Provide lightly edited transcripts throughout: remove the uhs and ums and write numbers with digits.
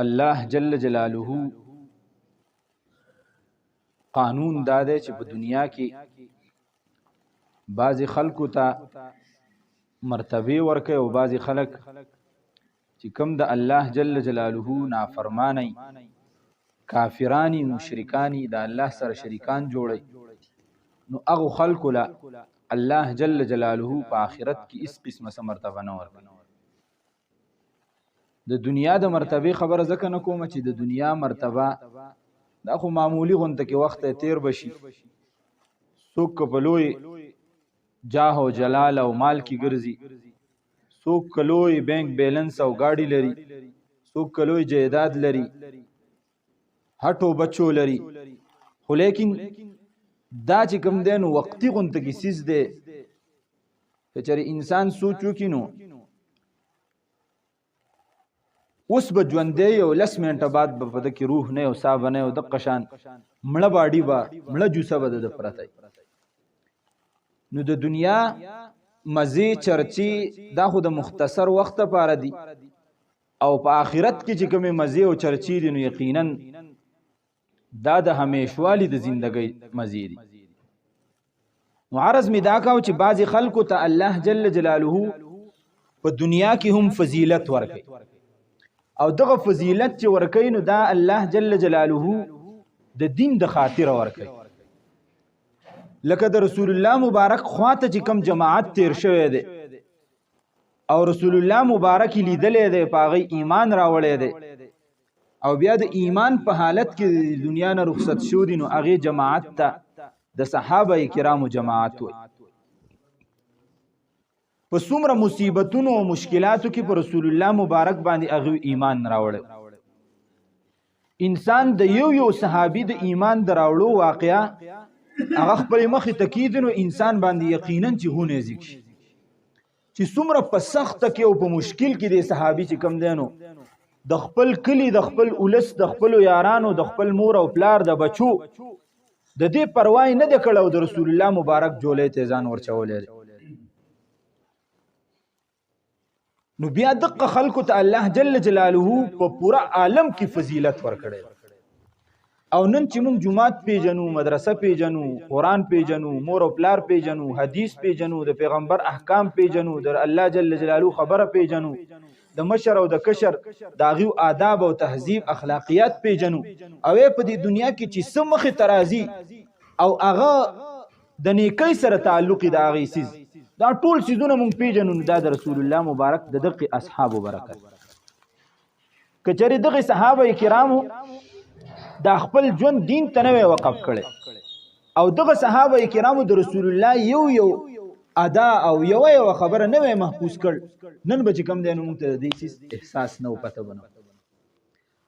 الله جل جلاله قانون دا دی چې په دنیا کې بعضی خلکو ته مرتبه ورکوي او بعضی خلک چې کم د الله جل جلاله نافرمانی کافرانی مشرکانی د الله سره شریکان جوړي نو هغه خلکو له الله جل جلاله په آخرت کې اس قسمه مرتبه نه ورکوي. د دنیا د مرتبه خبره ځکه نه کوم چې د دنیا مرتبه دا خو معمولی غونته کې وخت تیر بشي، څوک په لوی جاه او جلال او مال کې ګرځي، څوک کلوی بینک بیلنس او گاڑی لري، څوک کلوی جیداد لري، هټو بچو لري، خو لیکن دا چې کوم دی نو وقتی غونته کې سیز دی چې انسان سوچو کې نو اوس به ژوندې یو 10 منټه بعد به په دې کې روح نه او صاحب نه او د قشان مړه باډي با مړه جوسه به د پرته. نو د دنیا مزي چرچی دا خو د مختصر وخت لپاره دي او په آخرت کې چې کومه مزي او چرچی دي نو یقینا دا د همیشوالي د زندګۍ مزي دي. نو عرض می دا کاو چې بعضی خلکو ته الله جل جلاله په دنیا کې هم فضیلت ورکړي او دغه فضیلت چې ورکړي نو دا الله جل جلاله د دین د خاطر ورکړي. لکه د رسول الله مبارک خواته چې کم جماعت تیر شوی دی او رسول الله مبارک لیدلې دی پاغي ایمان راوړی دی او بیا د ایمان په حالت کې دنیا نه رخصت شو دي نو هغه جماعت ته د صحابه کرامو جماعت وي. په څومره مصیبتونو او مشکلاتو کې پر رسول الله مبارک باندې هغه ایمان راوړل. انسان د یو صحابي د ایمان دراوړو واقعا هغه خپل مخې تکید نو انسان باندې یقینا چې هونه ځي چې څومره په سخت کې او په مشکل کې د صحابي چې کم دینو د خپل کلی د خپل اولس د خپل یارانو د خپل مور او پلار د بچو د دې پروا نه د کړو د رسول الله مبارک جولې ته ځان ورچولې. نو بیا دغه خلکو ته الله جل جلاله په پورا عالم کې فضیلت ورکړي او نن چې موږ جمعات پیژنو، مدرسه پیژنو، قرآن پیژنو، مور او پلار پیژنو، حدیث پیژنو، د پیغمبر احکام پیژنو، د الله جل جلاله خبره پیژنو، د مشر او د کشر داغي آداب او تهذیب اخلاقیات پیژنو او په دې دنیا کې چې سمخه ترازی او هغه د نیکی سره تعلق د هغه سیز دا ټول سيزونه مونږ پیژنو. دا د رسول الله مبارک د دغه اصحابو برکت کچری دغه صحابه کرامو دا خپل ژوند دین ته نه وقف کړي او دغه صحابه کرامو د رسول الله یو ادا او یو خبره نه محفوظ کړ. نن به کم دی نو موږ ته د دې احساس نه پته بنو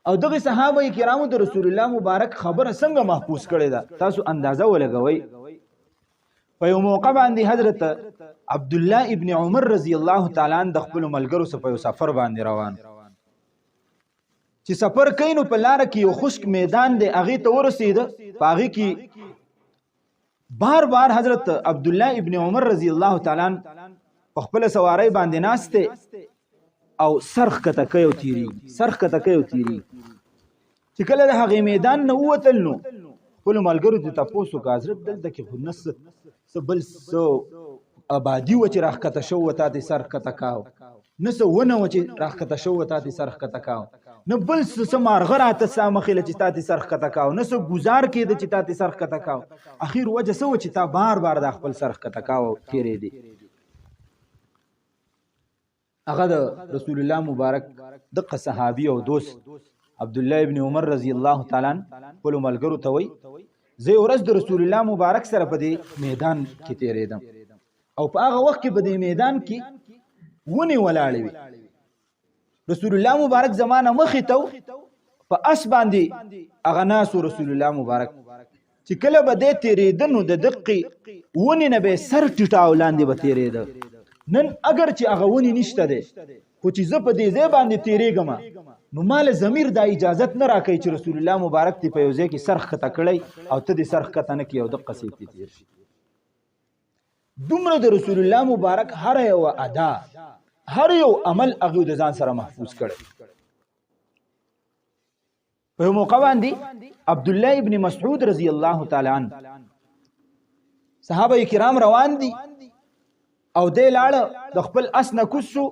او دغه صحابه کرامو د رسول الله مبارک خبره څنګه محفوظ کړي دا تاسو اندازه ولګوي. په یو موقع باندې حضرت عبد الله ابن عمر رضی الله تعالی عنہ د خپل ملګرو سره په سفر باندې روان چې سفر کینو په لار کې یو خشک میدان دی هغه ته ورسید پاغي کې بار بار حضرت عبد الله ابن عمر رضی الله تعالی عنہ په خپل سواری باندې ناشته او سرخ کته کوي چې کله د هغه میدان نه وتل نو خپل ملګرو ته تاسو کا حضرت دلته کې خو نس سبل سو آبادی و چې راخته شو وتا دي سرخ کته کاو نس ونه و چې راخته شو وتا دي سرخ کته کاو نه بل سمارغه راته سامخله چې تا دي سرخ کته کاو نس گزار کې د چې تا دي سرخ کته کاو اخیر وجه سو چې تا بار بار د خپل سرخ کته کاو تیرې دي. هغه د رسول الله مبارک دغه صحابي او دوست عبد الله ابن عمر رضی الله تعالی عنہ په ملګرو ته وای زه ورځ د رسول الله مبارک سره په دې میدان کې تیرېدم او په هغه وخت کې په دې میدان کې ونی ولاړې وي. رسول الله مبارک زمانه مخې ته په اس باندې هغه ناس رسول الله مبارک چې کله به دې تیرېدنو د دقې ونی نه به سر ټټاو لاندې به تیرېده. نن اگر چې هغه ونی نشته ده خو چې زه په دې ځای باندې تیرېږم نو مال ضمیر دا اجازت نه راکړي چې رسول الله مبارک ته په یو ځای کې سرخ کته کړی او ته دې سرخ کته نه کې او د قصې ته تیر شي. دومره د رسول الله مبارک هر یو ادا هر یو عمل هغه د ځان سره محفوظ کړي. په موقع باندې عبد الله ابن مسعود رضی الله تعالی عنہ صحابه کرام روان دي او دې لاړه د خپل اسنه کوسو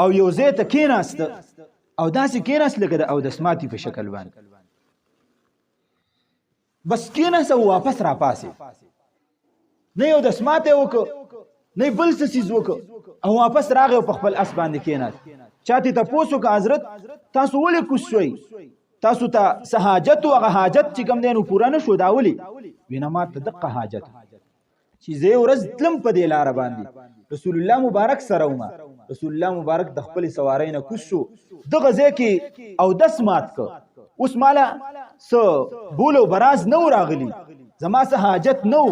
او یو ځای ته کېناست او داسې کېناست لکه د اودسماتي په شکل باندې بس کېناست او واپس را پاسې نه یو دسماته وکړه نه بل څه څیز وکړه او واپس راغی او په خپل اس باندې کېناست چاته تاسو وکړه حضرت تاسو ولې کوس شوئ تاسو ته حاجت او هغه حاجت چې کوم دی نو پوره نه شو دا ولې وینه ما ته دغه حاجت چې زه ورځ تلم په دې لار باندې رسول الله مبارک سره ومه رسول الله مبارک د خپل سوارۍ نه کوز شو دغه ځای کې او دس مات که اوس مالا څه بولو براز نه راغلی زما څه حاجت نه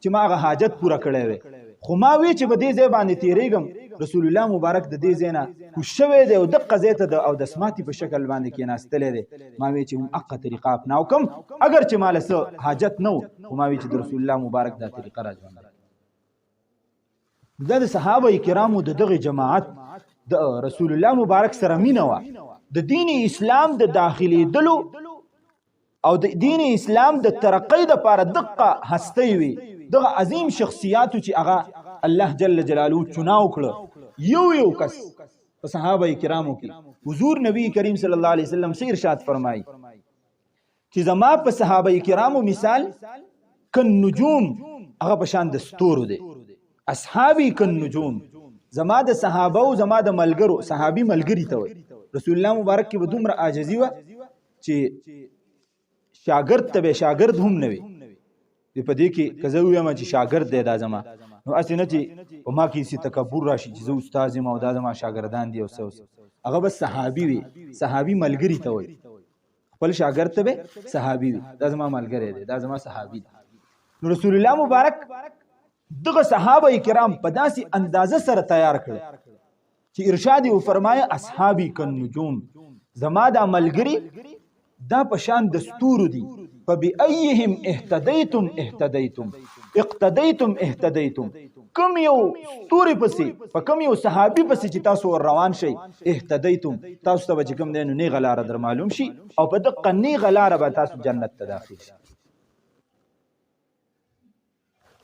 چې ما هغه حاجت پوره کړی وی خو ما وی چې په دې ځای باندې تیریږم رسول الله مبارک د دې ځای نه کوز شوی دی او دغه ځای ته د اودسماتي په شکل باندې کېناستلی دی ما وی چې حقه طریقه اپناو کم اگر چې ماله څه حاجت نه خو ما وی چې د رسول الله مبارک دا طریقه را ژوندی دا د صحابه کرامو د دغه جماعت د رسول الله مبارک سره مینه وه د دین اسلام د داخلي دلو او د دین اسلام د ترقۍ دپاره دقه هستی وي دغه عظیم شخصیاتو چې هغه الله جل جلاله چناو کړه یو کس په صحابه کرامو کې حضور نبی کریم صلی الله علیه وسلم څه ارشاد فرمایي چې زما په صحابه کرامو مثال کن نجوم هغه په شان د ستورو دی اصحابي کن نجوم زما د صحابه او زما د ملګرو صحابي ملګری ته وي رسول الله مبارک کې به دومره عاجزي وه چې شاګرد ته به شاګرد هم نه وي په دې کې که زه ووایم چې شاګرد دی دا زما نو هسې نه چې په ما کې هسې تکبر راشي چې زه استاد یم او دا زما شاګردان دي او څه هغه بس صحابي وي صحابي ملګري ته وي خپل شاګرد ته به صحابي وي دا زما ملګری دی دا زما صحابي دی نو رسول الله مبارک دغه صحابه کرام په داسې اندازه سره تیار کړل چې ارشاد یې فرمایه اصحابي کن نجوم زما دا ملګري دا په شان د ستورو دي فبأيهم اهتديتم اقتديتم کم یو ستوري پسې په کم یو صحابي پسې چې تاسو ور روان شئ اهتديتم تاسو ته چې کوم دی نو نیغه لاره در معلوم شي او په دقه نیغه لاره به تاسو جنت ته داخل شئ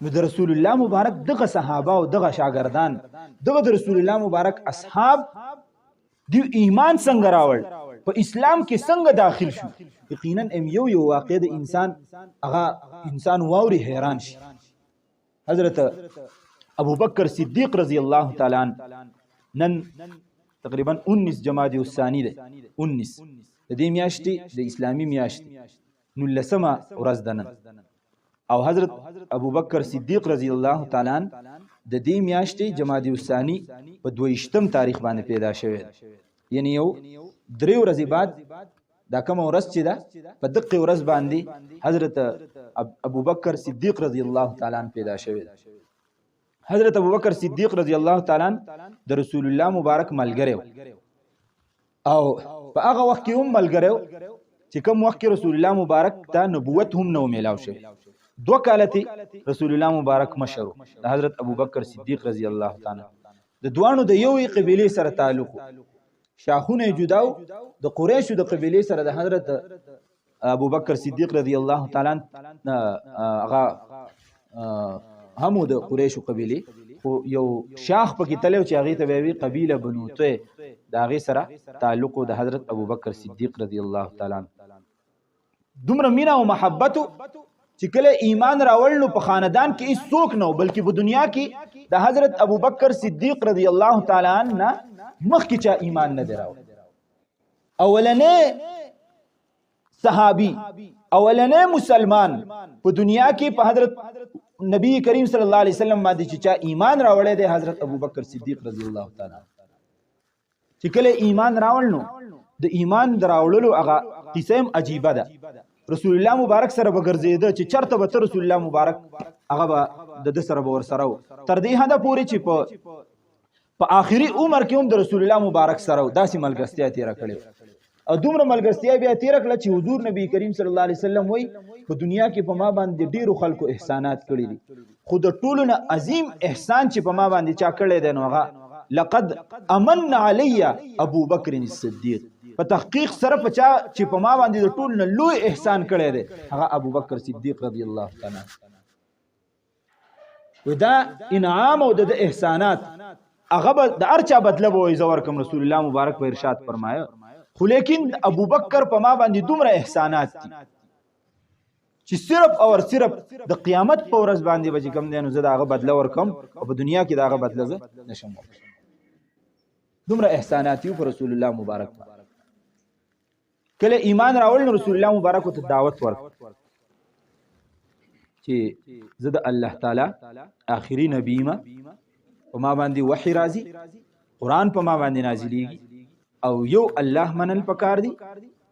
نو د رسول الله مبارک دغه صحابه او دغه شاګردان دغه د رسول الله مبارک اصحاب دی ایمان څنګه راوړ په اسلام کې څنګه داخل شو یقینا یو واقع د انسان واوري حیران شي حضرت ابو بکر صدیق رضی الله تعالی عنہ نن تقریبا 19 جمادی الثانی ده 19 د دې میاشتې د اسلامي میاشتې نو لسمه ورځ ده نن او حضرت ابو بکر صدیق رضی الله تعالی عنہ د دې میاشتې جمادی الثانی په 22م تاریخ باندې پیدا شوی یعنی یو 3 ورځې بعد دا کوم ورځ چې ده په دقه ورځ باندې حضرت ابو بکر صدیق رضی الله تعالی عنہ پیدا شوی حضرت ابو بکر صدیق رضی الله تعالی عنہ د رسول الله مبارک ملګری او په هغه وخت کې هم ملګری چې کوم وخت کې رسول الله مبارک ته نبوت هم نو میلاو شوی 2 کالتی رسول الله مبارک مشرو د حضرت ابو بکر صدیق رضی الله تعالی د دوانو د یوې قبیله سره تعلق شاخونه جداو د قریشو د قبیله سره د حضرت ابو بکر صدیق رضی الله تعالی هغه همو د قریشو قبیله خو یو شاخ پکې تلو چې هغه ته وی قبیله بنوته د هغه سره تعلق د حضرت ابو بکر صدیق رضی الله تعالی دومره مینا او محبت چې کله ایمان راوړلو په خاندان کې هیڅ څوک نه بلکې په دنیا کې د حضرت ابو بکر صدیق رضی الله تعالی عنہ مخکې چا ایمان نه دراو اولنې صحابي اولنې مسلمان په دنیا کې په حضرت نبی کریم صلی الله علیه وسلم باندې چې چا ایمان راوړی دی حضرت ابو بکر صدیق رضی الله تعالی چې کله ایمان راوړنو د ایمان دراوړلو هغه قصه عجیبه ده رسول الله مبارک سره بغرزیده چې چرته به رسول الله مبارک هغه د سره ور سره تر دې حد پورې چې په آخري عمر کې هم د رسول الله مبارک سره داسې ملګرتیا تیر کړې او دومره ملګرتیا بیا تیر کړل چې حضور نبی کریم صلی الله علیه وسلم وای په دنیا کې په ما باندې ډیرو خلکو احسانات کړی دي خو د ټولو نه عظیم احسان چې په ما باندې چا کړی دی نو هغه لقد امن علی ابو بکر الصدیق په تحقیق سره پچا چې په ما باندې د ټول نه لوی احسان کړی دی هغه ابوبکر صدیق رضی الله تعالی ودا انعام او د احسانات هغه د ارچا بدله وای زور کوم رسول الله مبارک په ارشاد فرمایا خو لیکن ابوبکر په ما باندې دومره احسانات دي چې صرف او صرف د قیامت په ورځ باندې به کوم دینو زه داغه بدله ورکم او په دنیا کې داغه بدله زه نشم دومره احسانات یو پر رسول الله مبارک کله ایمان راول رسول الله مبارک ته دعوت ورک چې زه د الله تعالی آخري نبی ما په ما باندې وحی راځي قران په ما باندې نازلېږي او یو الله منل پکار دی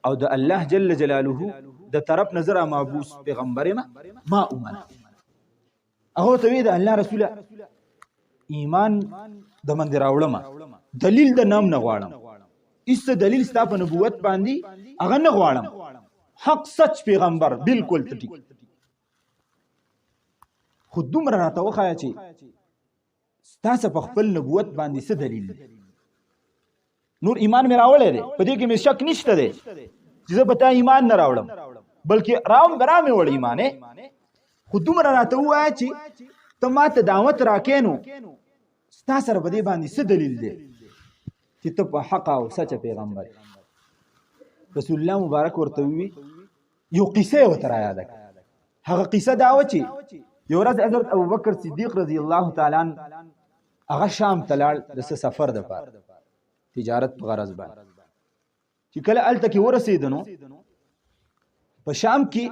او د الله جل جلاله د طرف نظر مابوس پیغمبر ما اومنه هغه ته وی د الله رسول ایمان د من راوړم دلیل د نام نه غواړم ایست دلیل ستا په نبوت باندې هغه نه غواړم حق سچ پیغمبر بالکل ټیک خود دومره راته وخایا چې ستاسو په خپل نبوت باندې څه دلیل دی نور ایمان مې راوړی دی په دې کې مې شک نشته دی چې زه به تا ایمان نه راوړم بلکې برامې وړ ایمان خو دومره راته ووایه چې ته ما ته دعوت راکې نو ستا سره په دې باندې څه دلیل دی چې ته په حق او سچه پیغمبر رسول الله مبارک ورته ووي یو قصه یې ورته رایاده کړه هغه قصه دا وه چې یو ورځ حضرت ابوبکر صدیق رضی الله تعالی عنه هغه شام ته لاړ د سفر دپاره تجارت په غرض باندې چې کله هلته کې ورسېده نو په شام کې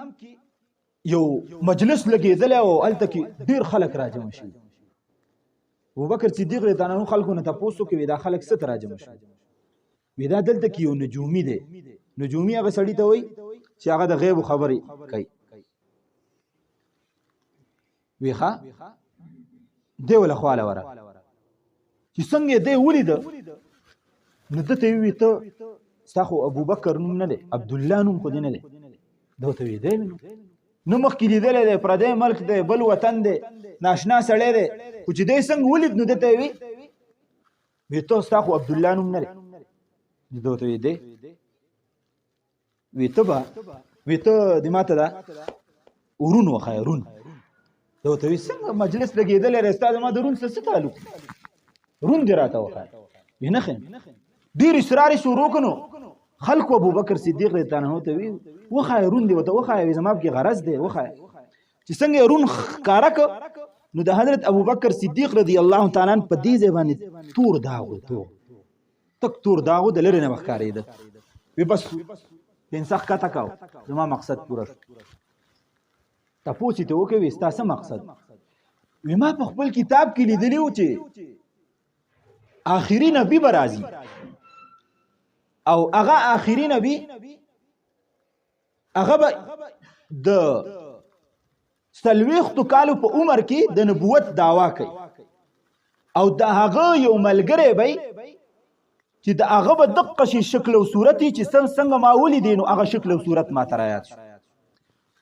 یو مجلس لګېدلی او هلته کې ډېر خلک راجمع شوي ابوبکر صدیق رضی الله عنه خلکو نه تپوس وکړي دا خلک څه ته راجمع شوي وی دا دلته کې یو نجومي دی نجومي هغه سړي ته وایي چې هغه د غیبو خبرې کوي وی ښه دی وله خواله وره چې څنګه دی ولیده نو ده ته یې ووي ته ستا خو ابوبکر نوم نه دی عبدالله نوم خو دې نه دی ده ورته وی دی نه مخکې لیدلی دی پردی ملک دی بل وطن دی ناشنا سړی دی خو چې دی څنګه ولید نو ده ته یې وی ته ستا خو عبدالله نوم نه دی ده ورته وی دی وی ته به وی ته د ماته دا ورون وښایه رون ده ورته وی څنګه مجلس لګېدلی دی ستا زما د رون سره څه تعلق رون دې راته وښایه وی نه ښیم ډېر اصرار یې شروع کړو خلکو ابوبکر صدیق رضی الله عنه ته وی وښایه رون دې ورته وښایه زما پکې غرض دی وښایه چې څنګه یې رون ښکاره کړ نو د حضرت ابوبکر صدیق رضی الله تعالی عنه په دې ځای باندې تور داغ و تک تور داغ و د لرې نه ښکارېده وی بس پنسخ کته کاو زما مقصد پوره شو تپوس یې ته وکړې وی ستا څه مقصد وی ما په خپل کتاب کې لیدلی و چې آخري نبی به راځي او هغه آخري نبی هغه به د 40 کالو په عمر کې د نبوت دعوا کوي او د هغه یو ملګری به چې د هغه به دقه شي شکل او صورت چې څنګه ما ولیدې نو هغه شکل او صورت ما ته رایاد شو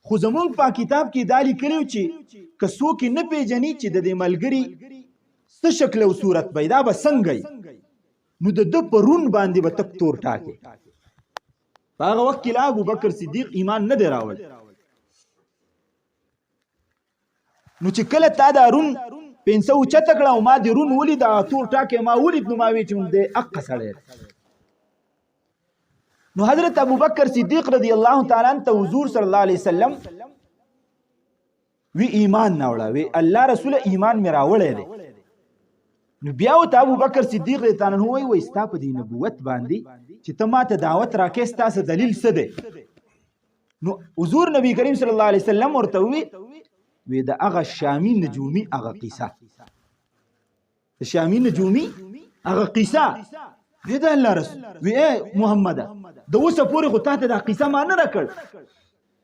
خو زمونږ په کتاب کې دا لیکلي چې که څوک نه پیژني چې د دې ملګري څه شکل او صورت به دا به څنګه نو د ده په رون باندې به تک تور ټاکې په هغه وخت کې لا ابوبکر صدیق ایمان نه دی راوړ نو چې کله تا دا رون پنسه اوچته کړه او ما د رون ولید تور ټاکې ما ولید نو ما وی چې د حق سړی نو حضرت ابوبکر صدیق رضی الله تعالی عنہ ته حضور صلی الله علیه وسلم وی ایمان نه وړه وی الله رسول ایمان مې راوړی دی نو بیا ته ابوبکر صدیق رضی الله عنه وی ستا په دې نبوت باندې چې ته ما ته دعوت راکې ستاسو دلیل څه دی نو حضور نبی کریم صلی الله علیه وسلم ورته وی د هغه شامی نجومی هغه قصه د شامی نجومی هغه قصه وی د الله رسول وی محمد د اوسه پورې خو ته دا قصه ما نه راکړ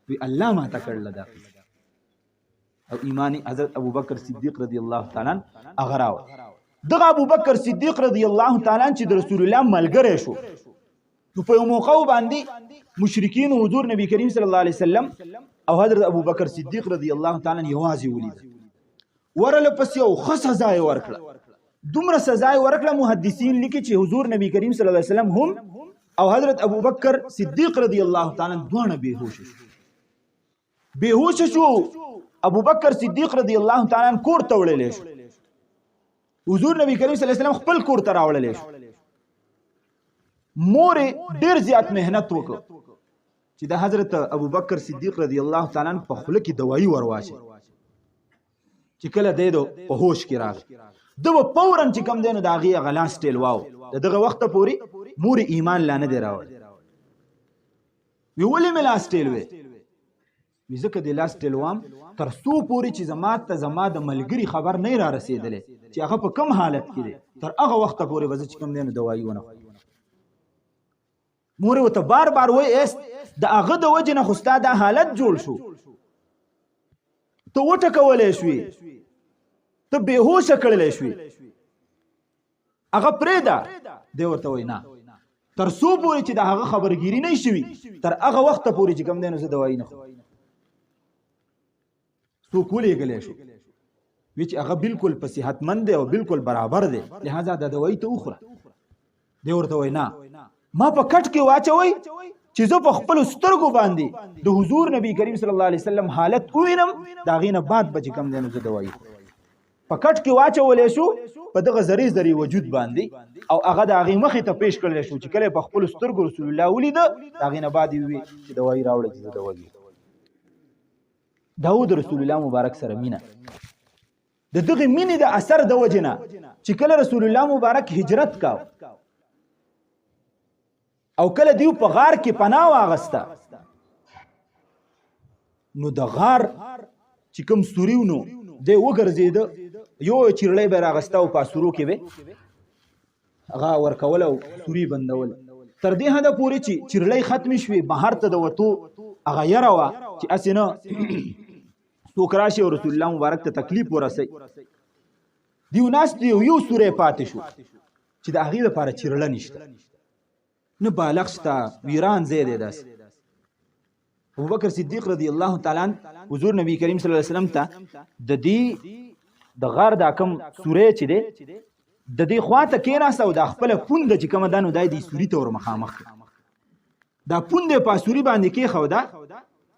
وی الله ما ته کړل دا او ایمانی حضرت ابوبکر صدیق رضی الله تعالی عنہ هغه راو دغه ابوبکر صدیق رضی الله تعالی عنہ چې د رسول الله ملګری شو نو په یو موقع باندې مشرکین حضور نبی کریم صلی الله علیه وسلم او حضرت ابوبکر صدیق رضی الله تعالی عنہ یوازې ولید ورله پس یو خاص سزا ورکړه دومره سزا ورکړه محدثین لیکي چې حضور نبی کریم صلی الله علیه وسلم هم او حضرت ابو بکر صدیق رضی الله تعالی دوانه بیهوش شو ابو بکر صدیق رضی الله تعالی کور ته وړل شو حضور نبی کریم صلی الله علیه وسلم خپل کور ته راوړل شو مور ډیر زیات مهنت وکړ چې د حضرت ابو بکر صدیق رضی الله تعالی عنہ په خوله کې دوايي ورواچي چې کله دیدو په هوش کې راغی دو فورن چې کم دینو دا غي غلاس ټیل واو دغه وخت پوری مور ایمان لانه دی راوړ وی ولې ملاس ټیل وی ځکه د لاس ټیل وام تر سو پوری چې زما د ملګری خبر نه را رسیدلې چې هغه په کم حالت کې دی تر هغه وخت پوری وځي چې کم دینو دوايي ونه مور وته بار بار وای است د هغه د وجه نه خوستا د حالت جوړ شو ته وټه کولې شوې ته بهوش کړلې شوې هغه پرېدا دی ورته وای نه تر سو پورې چې د هغه خبرګيري نه شي تر هغه وخت پورې چې کم دینو زه دوايي نه خو سو کولې غلې شو وچ هغه بالکل په صحتمند دی او بالکل برابر دی لہذا د دوايي ته وخوره دی ورته وای نه ما په کټ کې واچوي چې زه په خپل سترګو باندې د حضور نبی کریم صلی الله علیه وسلم حالت وینم دا غینه بعد به کم دینو زه دوايي په کټ کې واچولې شو په دغه زری وجود باندې او هغه د هغه مخې ته پیش کړل شو چې کله په خپل سترګو رسول الله ولید دا غینه بعد وی چې دوايي راوړل چې دوايي داود رسول الله مبارک سره مینا د دغه مینې د اثر د وجنه چې کله رسول الله مبارک هجرت کاو او کله دیو په غار کې پناه واغسته نو د غار چې کوم سوریونو دی وګرځید یو چیرلې به راغسته او پاسورو کې به هغه ورکول او سوري بندول تر دې هدا پوری چې چیرلې ختم شوي بهر ته د وته هغه یراوه چې اسنه سوکراشي او رسول الله مبارک ته تکلیف ورسي دیو ناس دیو یو سورې پاتې شو چې د هغه لپاره چیرل نشته نه بالغ شته ویران زید داس ابو بکر صدیق رضی الله تعالی عنہ حضور نبی کریم صلی الله علیه وسلم ته د دې د غار د کم سورې چې ده د دې خواته کېناسته او د خپل پوند چې کوم دانو دای دی سوري ته ور مخامخ دا پوند په سوري باندې کې خو دا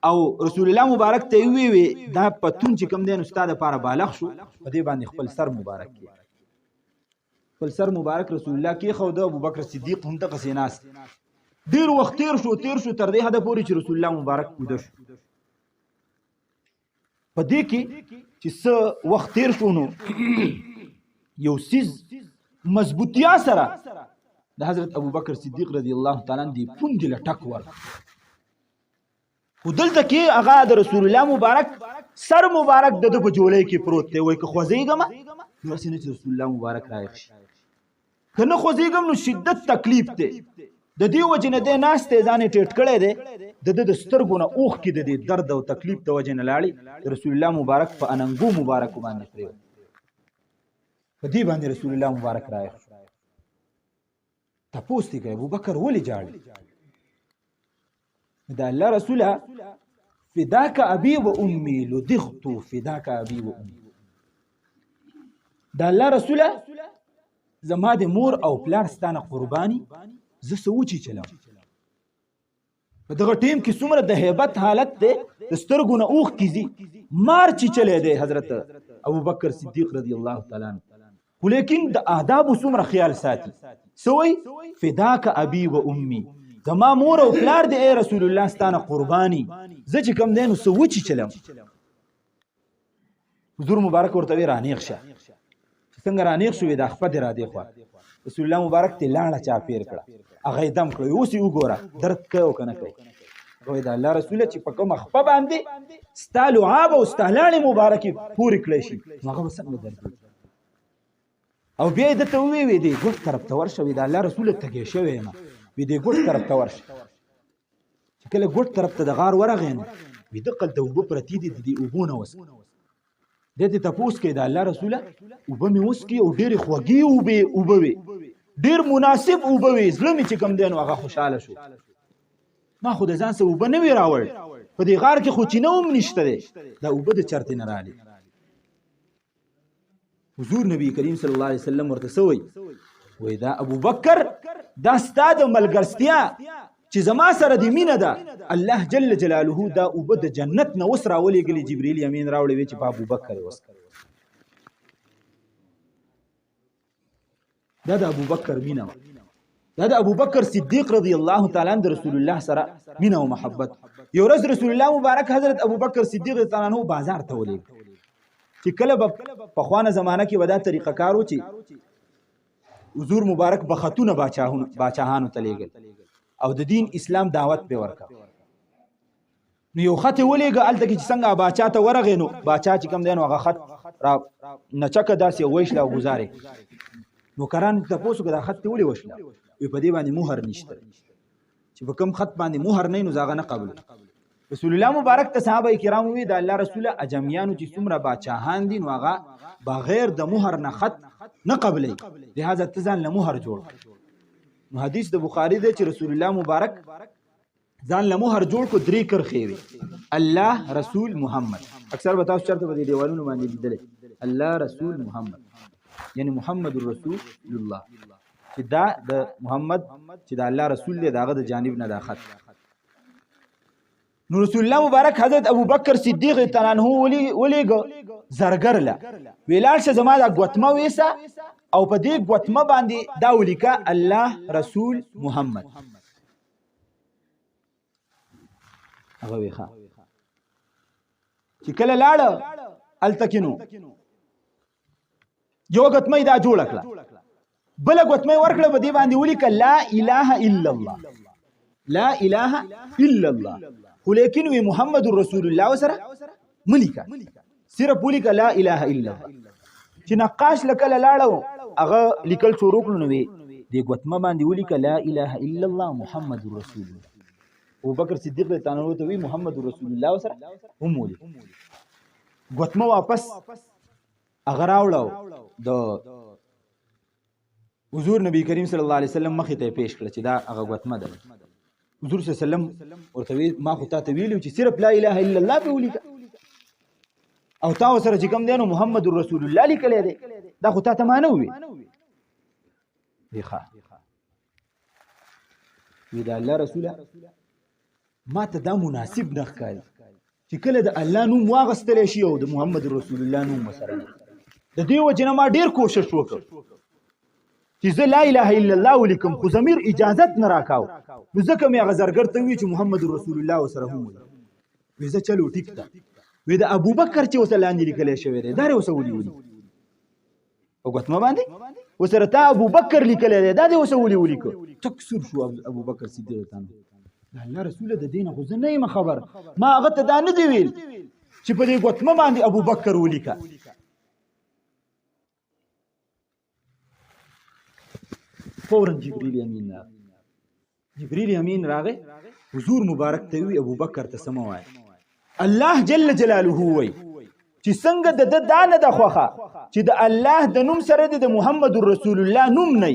او رسول الله مبارک ته وی دا پتون چې کوم دین استاد لپاره بالغ شو په دې باندې خپل سر مبارک کې خپل سر مبارک رسول الله کې خو د ابو بکر صدیق هم ته قسیناس ډیر وخت تیر شو تر دې حد پورې چې رسول الله مبارک کوده شو په دې کې چې څه وخت تیر شو نو یو سیز مضبوطیا سره د حضرت ابو بکر صدیق رضی الله تعالی عنہ دی پوند له ټک ور ودلته کې هغه د رسول الله مبارک سر مبارک د په جولې کې پروت دی وای که خوځېګم نو سینې رسول الله مبارک رايخ کنه خوځېګم نو شدت تکلیف ته د دې وجه نه د ناس ته ځان ټیټ کړي دي د سترګو نه اوخ کې د درد او تکلیف ته وجه نه لاړي رسول الله مبارک په اننګو مبارک باندې کړو په دې باندې رسول الله مبارک رايخ تاسو ته ابو بکر ولې جاړي دا الله رسوله فداك ابي وامي لدغت فداك ابي وامي دا الله رسوله زما د مور او پلار ستانه قرباني زه سوچي چلم په دغه ټیم کې څومره د hebat حالت ده سترګو نه اوخ کیږي مار چی چلے ده حضرت ابو بکر صدیق رضی الله تعالی عنہ ولیکن د آداب څومره خیال ساتي سوی فداك ابي وامي زما مور او پلار د رسول الله ستانه قرباني زه چې کم دینو سوچي چلم حضور مبارک ورته رانیغ شه څنګه رانیغ شوې د خپل را دی خو رسول الله مبارک ته لاړه چا پیر کړه هغه دم کړو اوس یې وګوره درد کوي کنه کوي وای دا الله رسول چې په کوم خپل باندې ستالو عاب او ستهلاله مبارکي پوری کړی شي هغه وسنګ درد او بیا د ته وی دی ګوت طرف ته ورشه وی دا الله رسول ته کې شوی ما وی دی ګوت طرف ته ورشه چې کله ګوت طرف ته د غار ورغین وی دقل ته وب پرتی دي دی وبونه وس د دې تاسو کې دا الله رسوله وب می وس کې او ډېر خوږی وبوي ډېر مناسب وبوي زلمی چې کم دین هغه خوشاله شو ما خو د ځان سره وب نه وی راوړ په دې غار کې خو چینوم نشته دا وب د چرته نه رالی حضور نبی کریم صلی الله علیه وسلم ورته سوی وای دا ابو بکر دا ستا د ملګرستیا چې زما سره د مینه ده الله جل جلاله دا اوبه د جنت نه اوس راولېږلي جبرئیل امین راوړی وی چې په ابوبکر یې وڅښه. دا د ابوبکر مینه وه. دا د ابوبکر صدیق رضی الله تعالی عنہ د رسول الله سره مینه او محبت. یو ورځ رسول الله مبارک حضرت ابوبکر صدیق رضی الله عنه بازار ته ولېږه چې کله به پخوانه زمانه کې ودا طریقه کار و چې حضور مبارک بختونه باچاهانو ته لېږل او د دین اسلام دعوت به ورکړه. نو یو خط ولېږه هلته کې چې څنګه باچا ته ورغې نو باچا چې کوم دی نو هغه خط را نچکه داسې ویشله او ګزارې نوکران تپوس وکړه دا خط ولې وشله وی په دې باندې مهر نشته چې په کوم خط باندې مهر نه نو هغه نه قبول. رسول الله مبارک ته صحابه کرام وی دا الله رسول اجمیانو چې څومره باچاهان دي نو هغه بغیر د مهر نه خط نه قبلې لہذا تزان له مهر جوړ. نو حدیث د بخاری دی چې رسول الله مبارک ځان له مهر جوړ کو درې کرښې وي الله رسول محمد. اکثر به تاسو چرته په دې دیوالونو باندې لیدلې الله رسول محمد یعنی محمد رسول الله چې دا د محمد چې د الله رسول دی داغه د جانب نه دا خط. نو رسول الله مبارک حضرت ابوبکر صدیق تعالی عنہ ولېږه زرګر له ویلال شه زما دا ګوتمه ویسه او په دې ګوتمه باندې دا ولیکه الله رسول محمد. هغه ویخه چې کله لاړه التکینو یو ګوتمه دا جوړ کړه بل ګوتمه ورکړه په دې باندې ولیکه لا اله الا الله لا اله الا الله خو لیکن وی محمد رسول الله سره ملیکه صرف ولیکه لا اله الا الله. چې نقاش لکله لاړو هغه لیکل شروع کړو نو دې ګوتمه باندې ولیکه لا اله الا الله محمد رسول الله. ابوبکر صدیق رضی الله عنه ته وی محمد رسول الله سره هم ولیکه ګوتمه واپس هغه راوړو د حضور نبی کریم صلی الله علیه وسلم مخې ته پیش کړ چې دا هغه ګوتمه ده. حضور صلی الله علیه وسلم ورته ما خو ته ویلو چې صرف لا اله الا الله به ولیکه او تاسو سره چې کوم دی نو محمد رسول الله لیکلی دی دا خو ته مانه وي ښه وی دا الله رسوله ما ته دا مناسب نه ښکاري چې کله د الله نوم واغستلی شي او د محمد رسول الله نوم سره د دې وجې نه ما ډېر کوشش وکړ چې زه لا اله الا الله ولیکم خو ضمیر اجازت نه راکاو نو ځکه مې هغه زرګر ته وی چې محمد رسول الله سره هم وی زه چلو ټیک ده وی د ابوبکر چې اوس لاندې لیکلی شوی دی دا یې اوس ولي او ګوتمه باندې وسره تا ابوبکر لیکلی دی دا دې اوس ولي ولیکه ټک سور شو ابوبکر صدیق تعالی د الله رسول د دین خو زه نه یم خبر ما هغه ته دا نه دی ویل چې په دې ګوتمه باندې ابوبکر ولیکه. فورا جبريل امین راغی حضور مبارک ته وی ابوبکر ته سم وای الله جل جلاله وای چې څنګه د دانه د خوخه چې د الله د نوم سره د محمد رسول الله نوم نه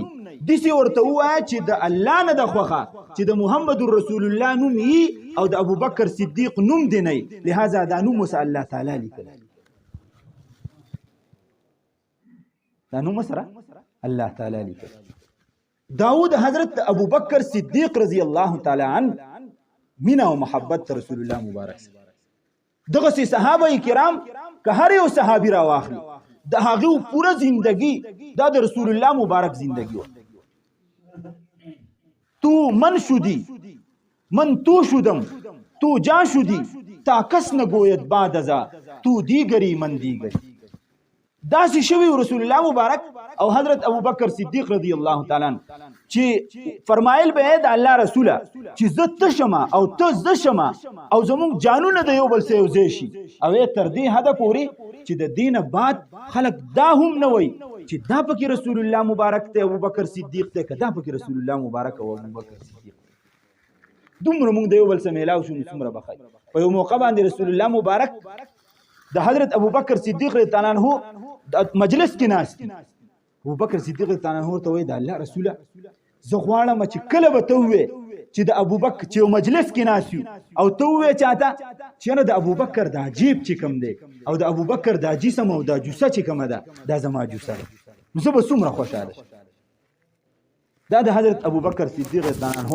دسی ورته وای چې د الله نه د خوخه چې د محمد رسول الله نوم یي او د ابوبکر صدیق نوم دی نه لہذا دا نوم وس الله تعالی لیکل دا نوم سره الله تعالی لیکل. داود حضرت ابوبکر صدیق رضی الله تعالی عنہ مینا او محبت رسول الله مبارک دغه صحابه کرام که هر یو صحابي را واخلي د هغه پوره زندگی دا د رسول الله مبارک زندگی و. تو من شدی من تو شدم تو جا شدی تا کس نگوید بعد ازا تو دیگری من دیگری داسې شوی رسول الله مبارک او حضرت ابوبکر صدیق رضی الله تعالی عنہ چې فرمایل به د الله رسوله چې زه ته شمه او ته زه شمه او زموږ جانونه د یو بل سره یوځای شي او تر دې حده پورې چې د دینه بعد خلق دا هم نه وای چې دا پکې رسول الله مبارک ته ابوبکر صدیق ته کدا پکې رسول الله مبارک او ابوبکر صدیق دومره موږ د یو بل سره ملاو شو څومره بخای په یو موقع باندې رسول الله مبارک د حضرت ابوبکر صدیق رضی الله عنه مجلس کې ناست ابوبکر صدیق رضی الله عنه ورته وای د الله رسوله زه غواړم چې کله به ته وې چې د ابوبکر چې مجلس کې ناست او ته وې چاته چې نه د ابوبکر د عجیب چې کوم دی او د ابوبکر د جسم او د جوسه چې کوم ده دا زما جوسه نو زه به څومره خوشاله دا د حضرت ابوبکر صدیق رضی الله عنه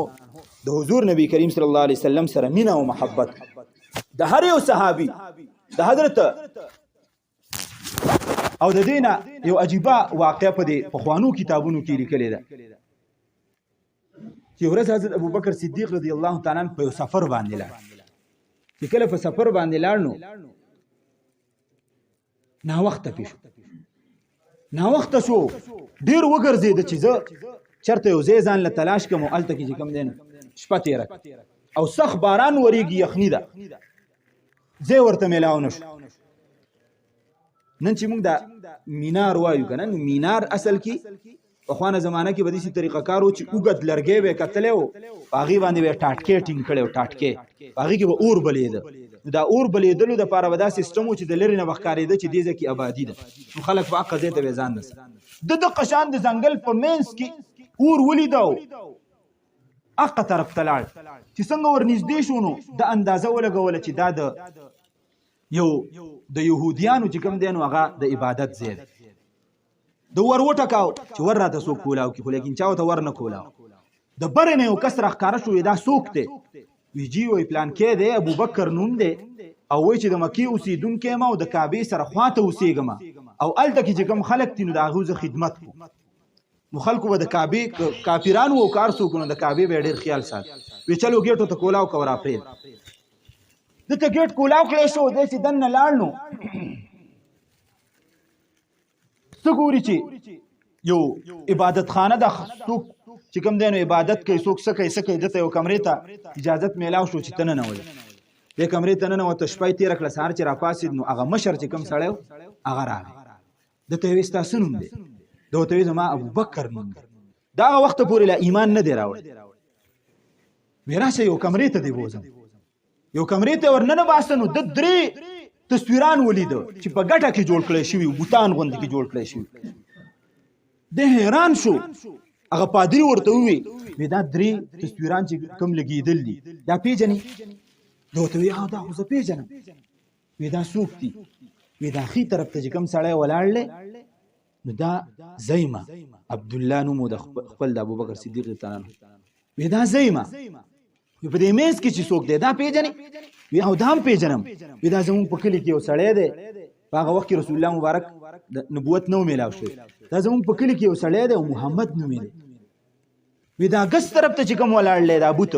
د حضور نبی کریم صلی الله علیه وسلم سره مینا او محبت د هر یو صحابي د حضرت او د دینه یو عجیبه واقعه په دې پخوانو کتابونو کې لیکلې ده چې ورځ حضرت ابوبکر صدیق رضی الله تعالی عنہ په سفر باندې لاړ چې کله په سفر باندې لاړ نو نا وخت پیښو نا وخت شو ډیر وګرځید چې زه چرته یو ځای ځان له تلاش کوم الته کې کوم دین شپه تیر او سخ باران وریږي یخنی ده زه ورته ملاو نشو نن چې موږ دا مینار وایو کنه نو مینار اصل کې په خوانه زمانہ کې بدیسي طریقه کارو چې اوګد لرګې به کتلې او باغی باندې به ټاټکې ټینګ کړو ټاټکې باغی کې به اور بلید دا اور بلیدلو د پاره ودا سیستم چې د لری نه بخکارېده چې دیزه کې آبادی ده نو خلک په اقزه ته ځان نس د قشان د ځنګل په مینس کې اور ولیدو اقا طرف تلاړ چې څنګه ورنږدې شونو د اندازه ولګول چې دا د یو د يهوديانو چې کوم دینو هغه د عبادت زید د ور وټکاو چې ور راته سو کولاو کې خو لیکن چاو ته ور نه کولاو د بر نه یو کس راخاره شو دا سوکته ویجی وی پلان کې دی ابوبکر نوم دی او وای چې د مکی اوسیدونکو ما او د کعبه سره خواته اوسېګم او الته کې چې کوم خلک تینو د غوزه خدمت کو نو خلکو به د کعبه کافرانو او کار سو کو د کعبه به ډیر خیال سات وی چلو گیټو ته کولاو کور اپریل د ته گیټ کولاو کړې شو د چې دن لاړنو سګوري چې یو عبادت خانه د څوک چې کوم دینو عبادت کوي څوک سکه دته یو کمرې ته اجازه میلاو شو چې تنه نه ول د کمرې ته نه وته شپې تیر کړه سهار چې را پاسید نو هغه مشر چې کوم سړیو هغه راغی دته وستا سنوم دی دوته زما ابوبکر نوم دا وخت پورې لا ایمان نه دی راوړ وراسه یو کمرې ته دی بوزم یو کمرې ته ورننه باسنو د درې تصویران ولید چې په ګټه کې جوړ کړی شوی بوتان غوندې کې جوړ کړی شوی د حیران شو هغه پادری ورته وی دا درې تصویران چې کوم لګیدل دي دا پیژنې دوته وی دا خو زه پیژنم وی دا څوک دي وی دا خي طرف ته چې کوم سړی ولاړل نو دا زیمه عبد الله نوم د خپل د ابوبکر صدیق تعالی وی دا زیمه په دې میز کې چې څوک دی دا پیژنې وی او دام پیژنم وی دا زمون په کلی کې یو سړی دی هغه وخت رسول الله مبارک د نبوت نو میلاو شو دا زمون په کلی کې یو سړی دی محمد نوم دی وی دا ګس طرف ته چې کوم ولاړل دا بوت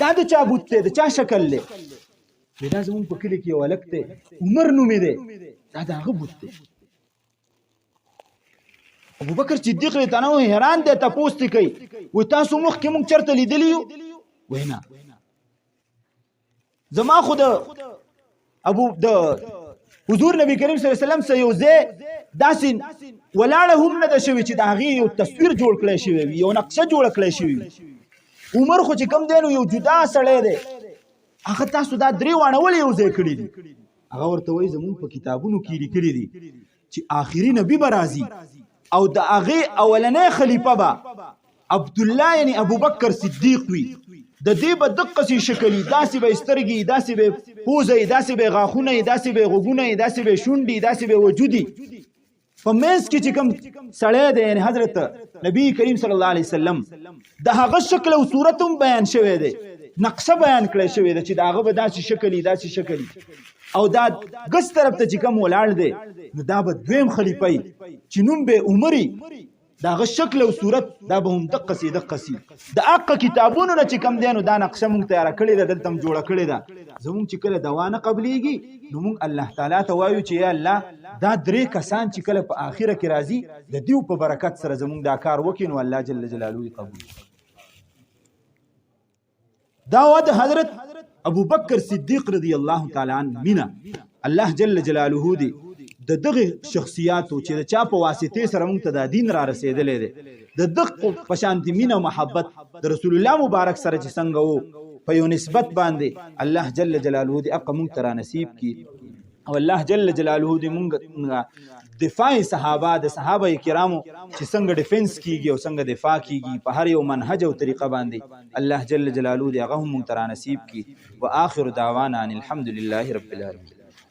دا د چا بوت دی د چا شکل دی وی دا زمون په کلی کې یو الک دی عمر نوم دی دا هغه بوت دی ابوبکر صدیق رضی الله عنه حیران دی تاسو ته کوي و تاسو مخ کې مونږ چرته لیدلیو وینا زما خود ابو د حضور نبی کریم صلی الله علیه وسلم سره یو ځای داسین ولاړه هم نه د شوی چې د هغې یو تصویر جوړ کړی شوی وي یو نقشه جوړه کړی شوی وي عمر خو چې کوم دی نو یو جدا سړی دی هغه تاسو دا درې واڼه ولې یو ځای کړي دي هغه ورته وایي زمونږ په کتابونو کې لیکلي دي چې آخري نبي به راځي او د هغې اولنی خلیفه به عبدالله یعنی ابوبکر صدیق وي د دې به دقه سي شکلی داسې به سترګې داسې به پوزه داسې به غاښونه داسې به غوږونه داسې به شونډې داسې به وجودي په منځ کې چې کوم سړی دی یعنی حضرت نبی کریم صلی الله علیه وسلم د هغه شکل او صورت هم بیان شوی دی نقشه بیان کړی شوی دی چې د هغه به داسې شکلی او دا ګس طرف ته چې کوم ولاړ دی نو دا به دویم خلیفه چې نوم به عمري دا غ شکل او صورت دا به هم دقه سي د اقا کتابونو نه چې کم دینو دا نقشه مونږ تیار کړی ده دلته جوړه کړی ده زمونږ چې کله دوا نه قبليږي نو مونږ الله تعالی ته وایو چې یا الله دا درې کسان چې کله په اخره کې راځي د دیو په برکت سره زمونږ دا کار وکړي نو الله جل جلاله قبول دا د حضرت ابوبکر صدیق رضی الله تعالی عنہ مینا الله جل جلاله دی د دغه شخصیاتو چې د چا په واسطه سره موږ ته د دین را رسیدلې ده د دغه پشانتی مینه او محبت د رسول الله مبارک سره چې څنګه وو په یو نسبت باندې الله جل جلاله دې اقا موږ ته نصیب کی او الله جل جلاله دې موږ دفاع صحابه د صحابه کرامو چې څنګه ډیفنس کیږي او څنګه دفاع کیږي په هر یو منهج او طریقه باندې الله جل جلاله دې هغه موږ ته نصیب کی واخر دعوانا ان الحمد لله رب العالمین.